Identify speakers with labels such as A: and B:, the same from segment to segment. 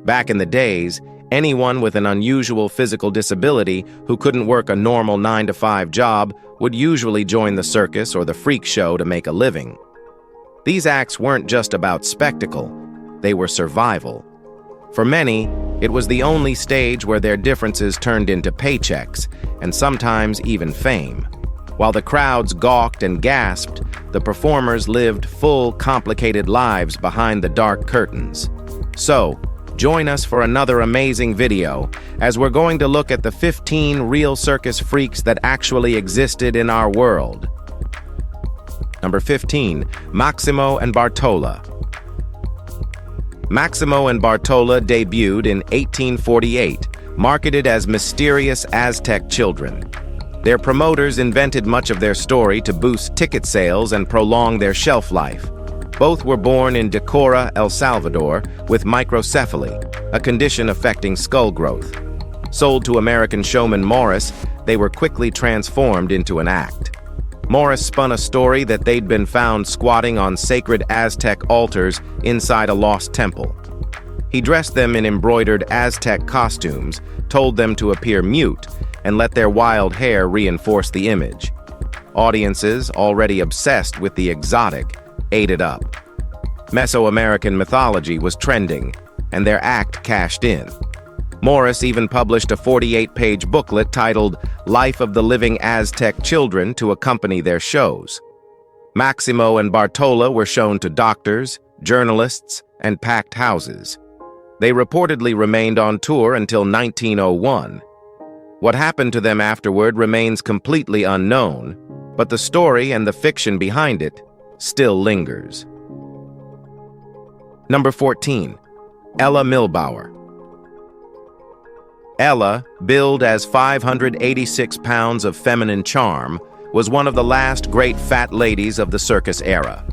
A: Back in the days, anyone with an unusual physical disability who couldn't work a normal 9-to-5 job would usually join the circus or the freak show to make a living. These acts weren't just about spectacle, they were survival. For many, it was the only stage where their differences turned into paychecks, and sometimes even fame. While the crowds gawked and gasped, the performers lived full, complicated lives behind the dark curtains. So, join us for another amazing video, as we're going to look at the 15 real circus freaks that actually existed in our world. Number 15, Maximo and Bartola. Maximo and Bartola debuted in 1848, marketed as mysterious Aztec children. Their promoters invented much of their story to boost ticket sales and prolong their shelf life. Both were born in Decorah, El Salvador, with microcephaly, a condition affecting skull growth. Sold to American showman Morris, they were quickly transformed into an act. Morris spun a story that they'd been found squatting on sacred Aztec altars inside a lost temple. He dressed them in embroidered Aztec costumes, told them to appear mute, and let their wild hair reinforce the image. Audiences, already obsessed with the exotic, ate it up. Mesoamerican mythology was trending, and their act cashed in. Morris even published a 48-page booklet titled Life of the Living Aztec Children to accompany their shows. Maximo and Bartola were shown to doctors, journalists, and packed houses. They reportedly remained on tour until 1901. What happened to them afterward remains completely unknown, but the story and the fiction behind it still lingers. Number 14, Ella Milbauer. Ella, billed as 586 pounds of feminine charm, was one of the last great fat ladies of the circus era.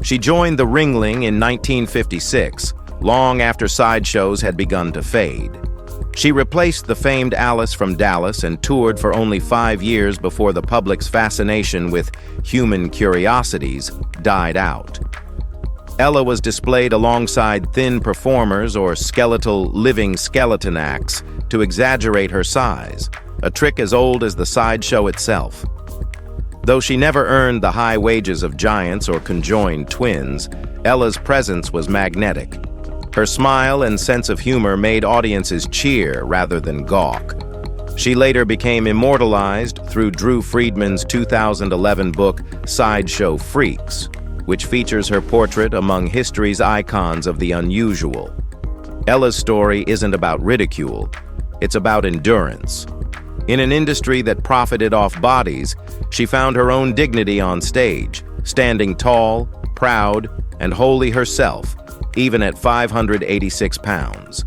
A: She joined the Ringling in 1956, long after sideshows had begun to fade. She replaced the famed Alice from Dallas and toured for only 5 years before the public's fascination with human curiosities died out. Ella was displayed alongside thin performers or skeletal living skeleton acts to exaggerate her size, a trick as old as the sideshow itself. Though she never earned the high wages of giants or conjoined twins, Ella's presence was magnetic. Her smile and sense of humor made audiences cheer rather than gawk. She later became immortalized through Drew Friedman's 2011 book, Sideshow Freaks, which features her portrait among history's icons of the unusual. Ella's story isn't about ridicule, it's about endurance. In an industry that profited off bodies, she found her own dignity on stage, standing tall, proud, and wholly herself, even at 586 pounds.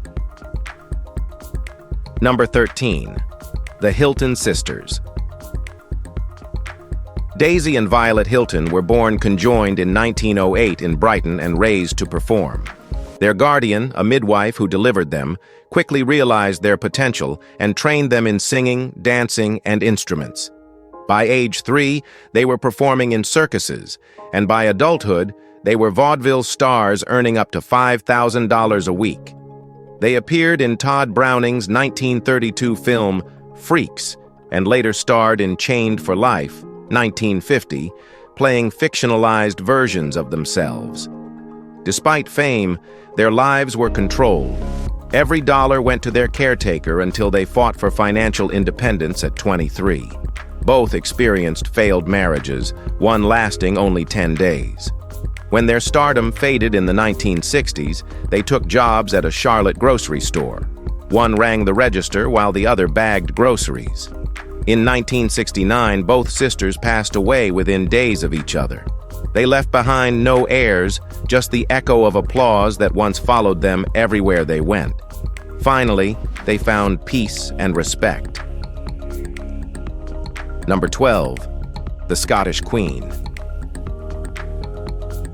A: Number 13, the Hilton Sisters. Daisy and Violet Hilton were born conjoined in 1908 in Brighton and raised to perform. Their guardian, a midwife who delivered them, quickly realized their potential and trained them in singing, dancing, and instruments. By age 3, they were performing in circuses, and by adulthood, they were vaudeville stars earning up to $5,000 a week. They appeared in Todd Browning's 1932 film, Freaks, and later starred in Chained for Life, 1950, playing fictionalized versions of themselves. Despite fame, their lives were controlled. Every dollar went to their caretaker until they fought for financial independence at 23. Both experienced failed marriages, one lasting only 10 days. When their stardom faded in the 1960s, they took jobs at a Charlotte grocery store. One rang the register while the other bagged groceries. In 1969, both sisters passed away within days of each other. They left behind no heirs, just the echo of applause that once followed them everywhere they went. Finally, they found peace and respect. Number 12, the Scottish Queen.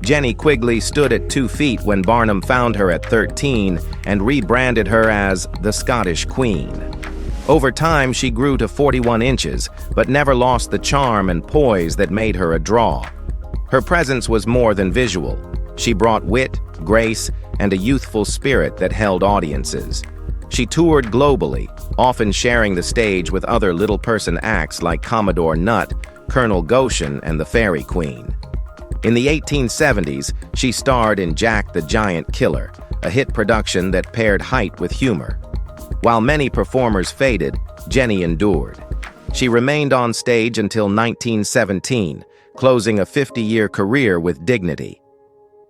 A: Jenny Quigley stood at 2 feet when Barnum found her at 13 and rebranded her as the Scottish Queen. Over time, she grew to 41 inches, but never lost the charm and poise that made her a draw. Her presence was more than visual. She brought wit, grace, and a youthful spirit that held audiences. She toured globally, often sharing the stage with other little-person acts like Commodore Nutt, Colonel Goshen, and the Fairy Queen. In the 1870s, she starred in Jack the Giant Killer, a hit production that paired height with humor. While many performers faded, Jenny endured. She remained on stage until 1917, closing a 50-year career with dignity.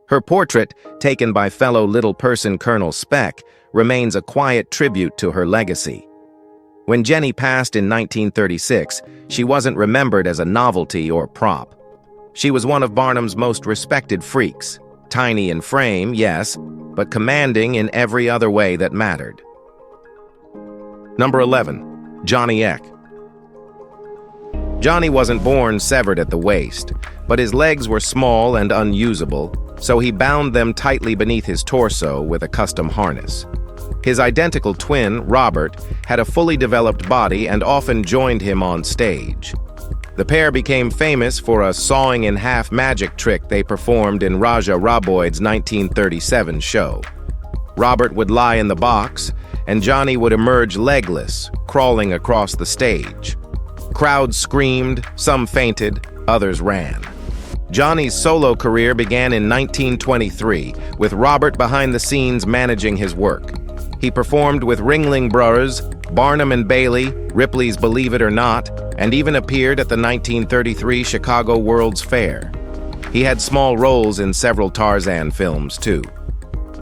A: Her portrait, taken by fellow little-person Colonel Speck, remains a quiet tribute to her legacy. When Jenny passed in 1936, she wasn't remembered as a novelty or prop. She was one of Barnum's most respected freaks, tiny in frame, yes, but commanding in every other way that mattered. Number 11. Johnny Eck. Johnny wasn't born severed at the waist, but his legs were small and unusable, so he bound them tightly beneath his torso with a custom harness. His identical twin, Robert, had a fully developed body and often joined him on stage. The pair became famous for a sawing-in-half magic trick they performed in Raja Raboyd's 1937 show. Robert would lie in the box, and Johnny would emerge legless, crawling across the stage. Crowds screamed, some fainted, others ran. Johnny's solo career began in 1923, with Robert behind the scenes managing his work. He performed with Ringling Brothers, Barnum and Bailey, Ripley's Believe It or Not, and even appeared at the 1933 Chicago World's Fair. He had small roles in several Tarzan films, too.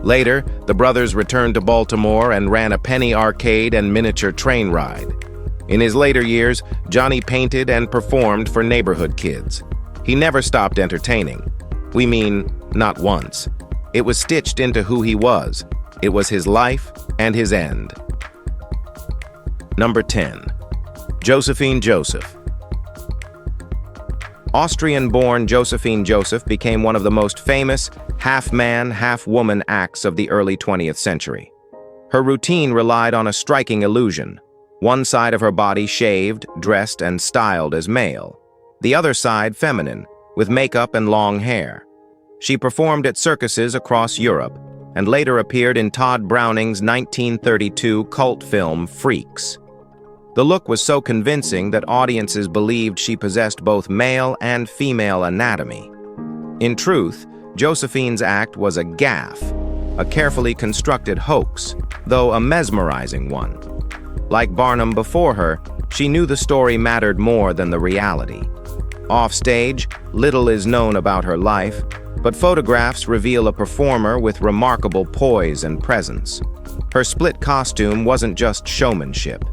A: Later, the brothers returned to Baltimore and ran a penny arcade and miniature train ride. In his later years, Johnny painted and performed for neighborhood kids. He never stopped entertaining. We mean, not once. It was stitched into who he was. It was his life and his end. Number 10. Josephine Joseph. Austrian-born Josephine Joseph became one of the most famous half-man, half-woman acts of the early 20th century. Her routine relied on a striking illusion. One side of her body shaved, dressed, and styled as male. The other side feminine, with makeup and long hair. She performed at circuses across Europe, and later appeared in Todd Browning's 1932 cult film Freaks. The look was so convincing that audiences believed she possessed both male and female anatomy. In truth, Josephine's act was a gaffe, a carefully constructed hoax, though a mesmerizing one. Like Barnum before her, she knew the story mattered more than the reality. Offstage, little is known about her life, but photographs reveal a performer with remarkable poise and presence. Her split costume wasn't just showmanship.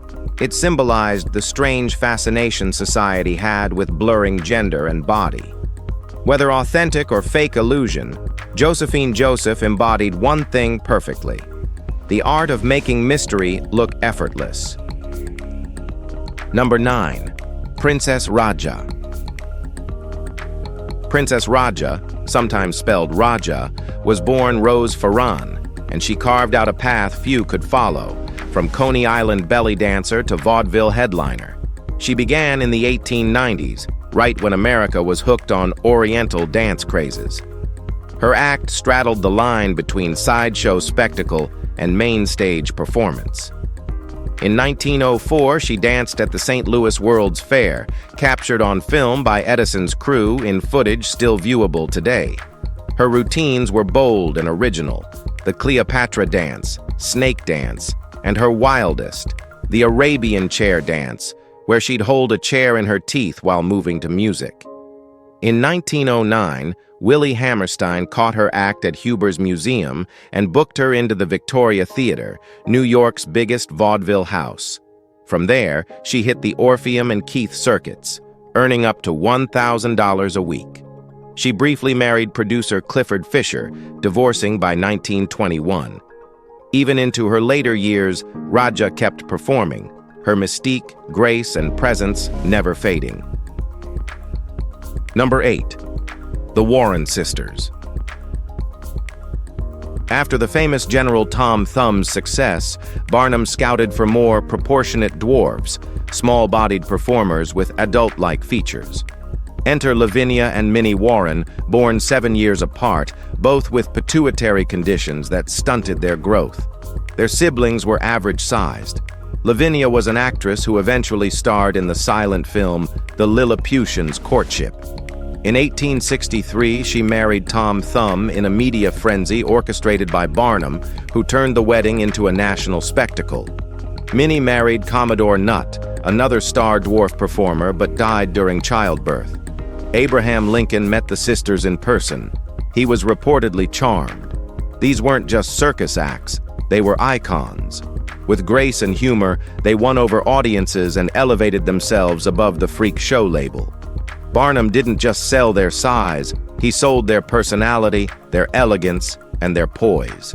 A: It symbolized the strange fascination society had with blurring gender and body. Whether authentic or fake illusion, Josephine Joseph embodied one thing perfectly: the art of making mystery look effortless. Number 9. Princess Raja. Princess Raja, sometimes spelled Raja, was born Rose Farran, and she carved out a path few could follow, from Coney Island belly dancer to vaudeville headliner. She began in the 1890s, right when America was hooked on Oriental dance crazes. Her act straddled the line between sideshow spectacle and main stage performance. In 1904, she danced at the St. Louis World's Fair, captured on film by Edison's crew in footage still viewable today. Her routines were bold and original: the Cleopatra dance, snake dance, and her wildest, the Arabian chair dance, where she'd hold a chair in her teeth while moving to music. In 1909, Willie Hammerstein caught her act at Huber's Museum and booked her into the Victoria Theater, New York's biggest vaudeville house. From there, she hit the Orpheum and Keith circuits, earning up to $1,000 a week. She briefly married producer Clifford Fisher, divorcing by 1921. Even into her later years, Raja kept performing, her mystique, grace, and presence never fading. Number 8. The Warren Sisters. After the famous General Tom Thumb's success, Barnum scouted for more proportionate dwarfs, small-bodied performers with adult-like features. Enter Lavinia and Minnie Warren, born 7 years apart, both with pituitary conditions that stunted their growth. Their siblings were average-sized. Lavinia was an actress who eventually starred in the silent film The Lilliputians' Courtship. In 1863, she married Tom Thumb in a media frenzy orchestrated by Barnum, who turned the wedding into a national spectacle. Minnie married Commodore Nutt, another star dwarf performer, but died during childbirth. Abraham Lincoln met the sisters in person. He was reportedly charmed. These weren't just circus acts, they were icons. With grace and humor, they won over audiences and elevated themselves above the freak show label. Barnum didn't just sell their size, he sold their personality, their elegance, and their poise.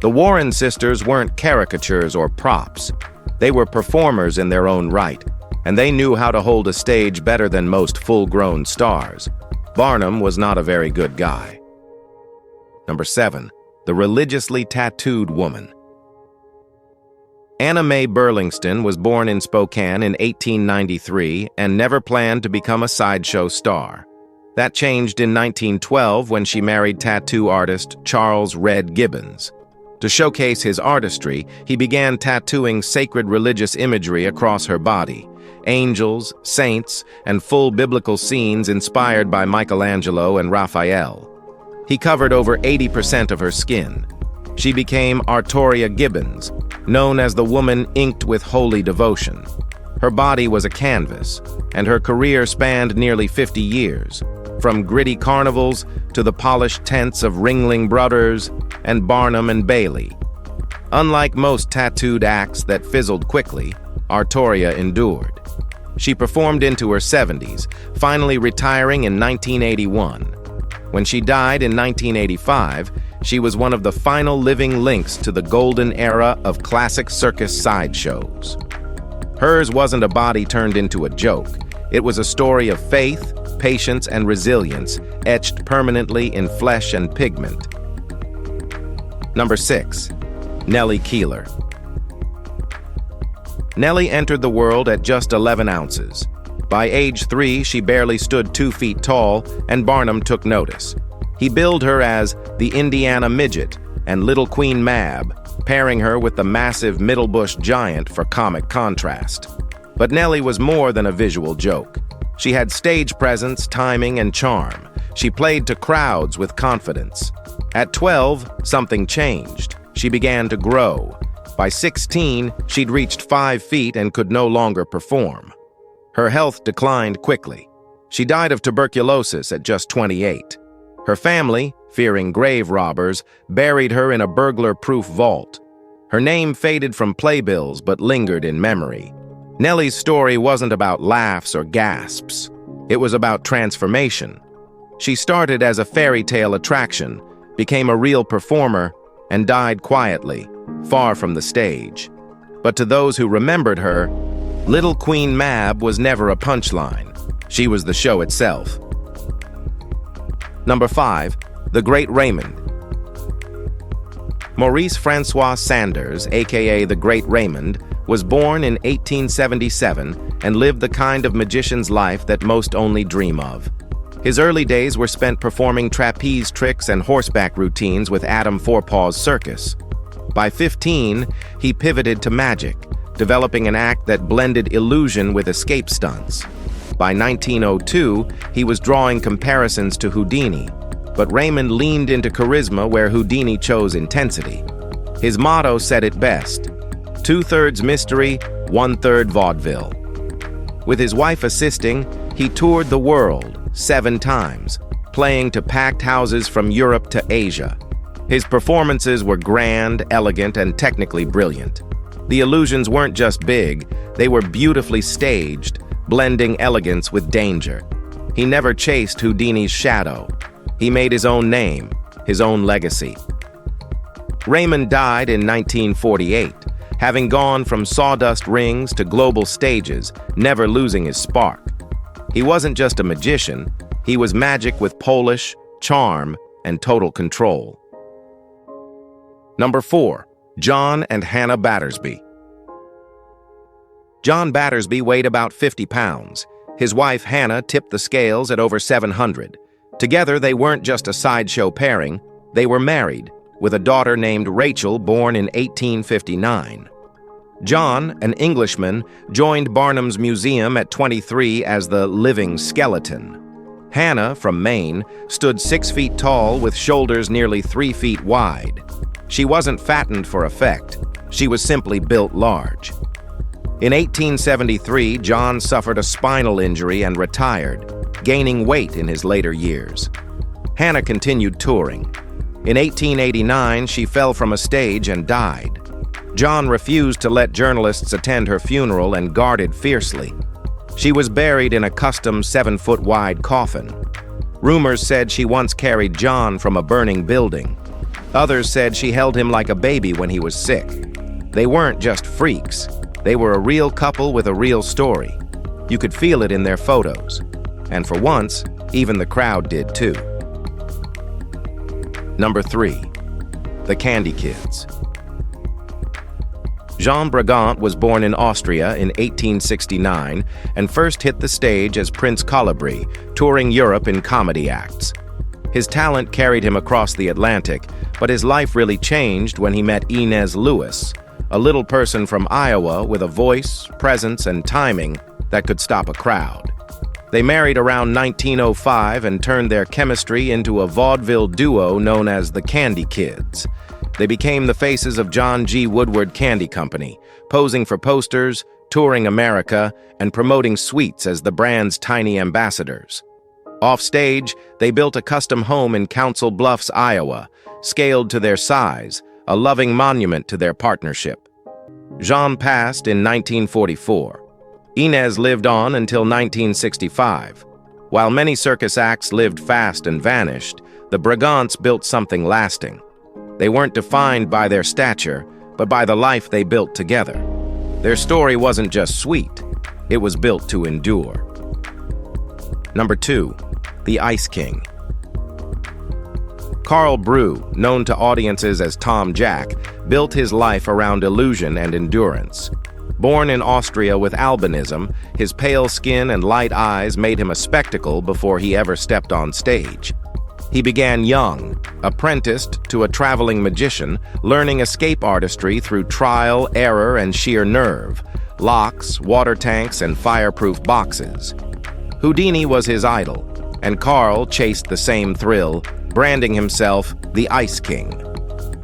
A: The Warren sisters weren't caricatures or props. They were performers in their own right, and they knew how to hold a stage better than most full-grown stars. Barnum was not a very good guy. Number 7. The religiously tattooed woman. Anna Mae Burlingston was born in Spokane in 1893 and never planned to become a sideshow star. That changed in 1912 when she married tattoo artist Charles "Red" Gibbons. To showcase his artistry, he began tattooing sacred religious imagery across her body. Angels, saints, and full biblical scenes inspired by Michelangelo and Raphael. He covered over 80% of her skin. She became Artoria Gibbons, known as the woman inked with holy devotion. Her body was a canvas, and her career spanned nearly 50 years, from gritty carnivals to the polished tents of Ringling Brothers and Barnum and Bailey. Unlike most tattooed acts that fizzled quickly, Artoria endured. She performed into her 70s, finally retiring in 1981. When she died in 1985, she was one of the final living links to the golden era of classic circus sideshows. Hers wasn't a body turned into a joke. It was a story of faith, patience, and resilience, etched permanently in flesh and pigment. Number 6. Nellie Keeler. Nellie entered the world at just 11 ounces. By age 3, she barely stood 2 feet tall, and Barnum took notice. He billed her as the Indiana Midget and Little Queen Mab, pairing her with the massive Middlebush Giant for comic contrast. But Nellie was more than a visual joke. She had stage presence, timing, and charm. She played to crowds with confidence. At 12, something changed. She began to grow. By 16, she'd reached 5 feet and could no longer perform. Her health declined quickly. She died of tuberculosis at just 28. Her family, fearing grave robbers, buried her in a burglar-proof vault. Her name faded from playbills but lingered in memory. Nellie's story wasn't about laughs or gasps. It was about transformation. She started as a fairy tale attraction, became a real performer, and died quietly, far from the stage. But to those who remembered her, Little Queen Mab was never a punchline. She was the show itself. Number 5. The Great Raymond. Maurice Francois Sanders, aka the Great Raymond, was born in 1877 and lived the kind of magician's life that most only dream of. His early days were spent performing trapeze tricks and horseback routines with Adam Forepaw's Circus. By 15, he pivoted to magic, developing an act that blended illusion with escape stunts. By 1902, he was drawing comparisons to Houdini, but Raymond leaned into charisma where Houdini chose intensity. His motto said it best: 2/3 mystery, 1/3 vaudeville. With his wife assisting, he toured the world 7 times, playing to packed houses from Europe to Asia. His performances were grand, elegant, and technically brilliant. The illusions weren't just big, they were beautifully staged, blending elegance with danger. He never chased Houdini's shadow. He made his own name, his own legacy. Raymond died in 1948, having gone from sawdust rings to global stages, never losing his spark. He wasn't just a magician, he was magic with polish, charm, and total control. Number 4. John and Hannah Battersby. John Battersby weighed about 50 pounds. His wife, Hannah, tipped the scales at over 700. Together, they weren't just a sideshow pairing, they were married, with a daughter named Rachel born in 1859. John, an Englishman, joined Barnum's museum at 23 as the living skeleton. Hannah, from Maine, stood 6 feet tall with shoulders nearly 3 feet wide. She wasn't fattened for effect. She was simply built large. In 1873, John suffered a spinal injury and retired, gaining weight in his later years. Hannah continued touring. In 1889, she fell from a stage and died. John refused to let journalists attend her funeral and guarded fiercely. She was buried in a custom 7-foot-wide coffin. Rumors said she once carried John from a burning building. Others said she held him like a baby when he was sick. They weren't just freaks. They were a real couple with a real story. You could feel it in their photos. And for once, even the crowd did too. Number 3. The Candy Kids. Jean Brigant was born in Austria in 1869 and first hit the stage as Prince Colibri, touring Europe in comedy acts. His talent carried him across the Atlantic, but his life really changed when he met Inez Lewis, a little person from Iowa with a voice, presence, and timing that could stop a crowd. They married around 1905 and turned their chemistry into a vaudeville duo known as the Candy Kids. They became the faces of John G. Woodward Candy Company, posing for posters, touring America, and promoting sweets as the brand's tiny ambassadors. Offstage, they built a custom home in Council Bluffs, Iowa, scaled to their size, a loving monument to their partnership. Jean passed in 1944. Inez lived on until 1965. While many circus acts lived fast and vanished, the Brigants built something lasting. They weren't defined by their stature, but by the life they built together. Their story wasn't just sweet, it was built to endure. Number 2. The Ice King. Carl Brew, known to audiences as Tom Jack, built his life around illusion and endurance. Born in Austria with albinism, his pale skin and light eyes made him a spectacle before he ever stepped on stage. He began young, apprenticed to a traveling magician, learning escape artistry through trial, error, and sheer nerve, locks, water tanks, and fireproof boxes. Houdini was his idol, and Carl chased the same thrill, branding himself the Ice King.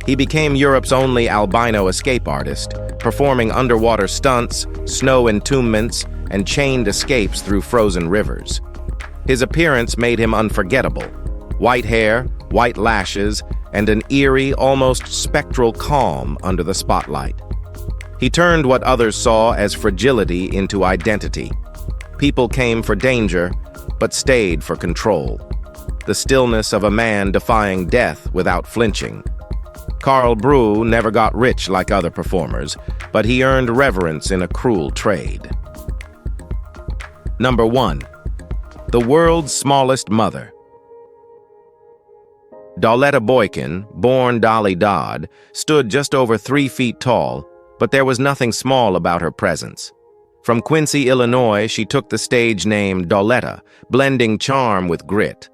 A: He became Europe's only albino escape artist, performing underwater stunts, snow entombments, and chained escapes through frozen rivers. His appearance made him unforgettable. White hair, white lashes, and an eerie, almost spectral calm under the spotlight. He turned what others saw as fragility into identity. People came for danger, but stayed for control. The stillness of a man defying death without flinching. Carl Brew never got rich like other performers, but he earned reverence in a cruel trade. Number 1. The World's Smallest Mother. Dauletta Boykin, born Dolly Dodd, stood just over 3 feet tall, but there was nothing small about her presence. From Quincy, Illinois, she took the stage name Dauletta, blending charm with grit.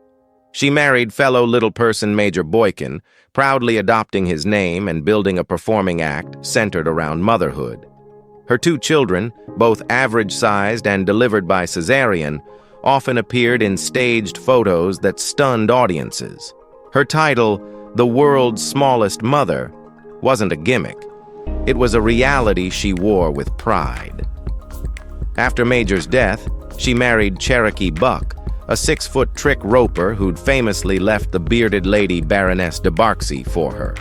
A: She married fellow little person Major Boykin, proudly adopting his name and building a performing act centered around motherhood. Her 2 children, both average-sized and delivered by cesarean, often appeared in staged photos that stunned audiences. Her title, The World's Smallest Mother, wasn't a gimmick. It was a reality she wore with pride. After Major's death, she married Cherokee Buck, a 6-foot trick roper who'd famously left the bearded lady Baroness de Barksey for her.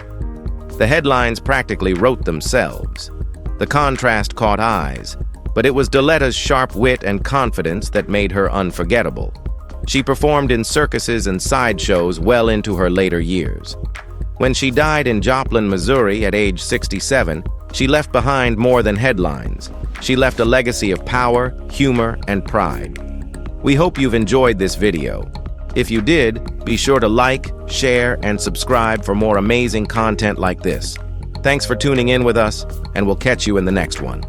A: The headlines practically wrote themselves. The contrast caught eyes, but it was Dauletta's sharp wit and confidence that made her unforgettable. She performed in circuses and sideshows well into her later years. When she died in Joplin, Missouri at age 67, she left behind more than headlines. She left a legacy of power, humor, and pride. We hope you've enjoyed this video. If you did, be sure to like, share, and subscribe for more amazing content like this. Thanks for tuning in with us, and we'll catch you in the next one.